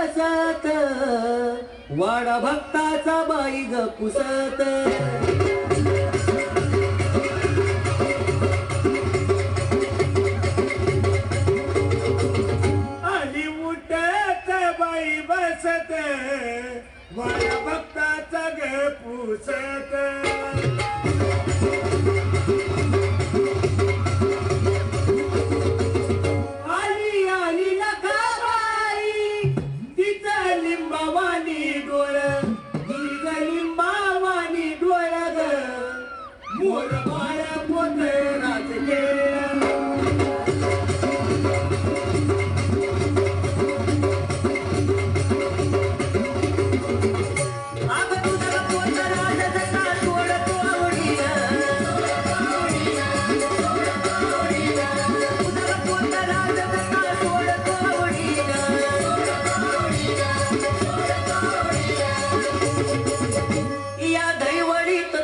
बसत वाडा भक्ताचा बाई ग पुसत आली उठत बाई बसत वाडा भक्ताचा ग पुसत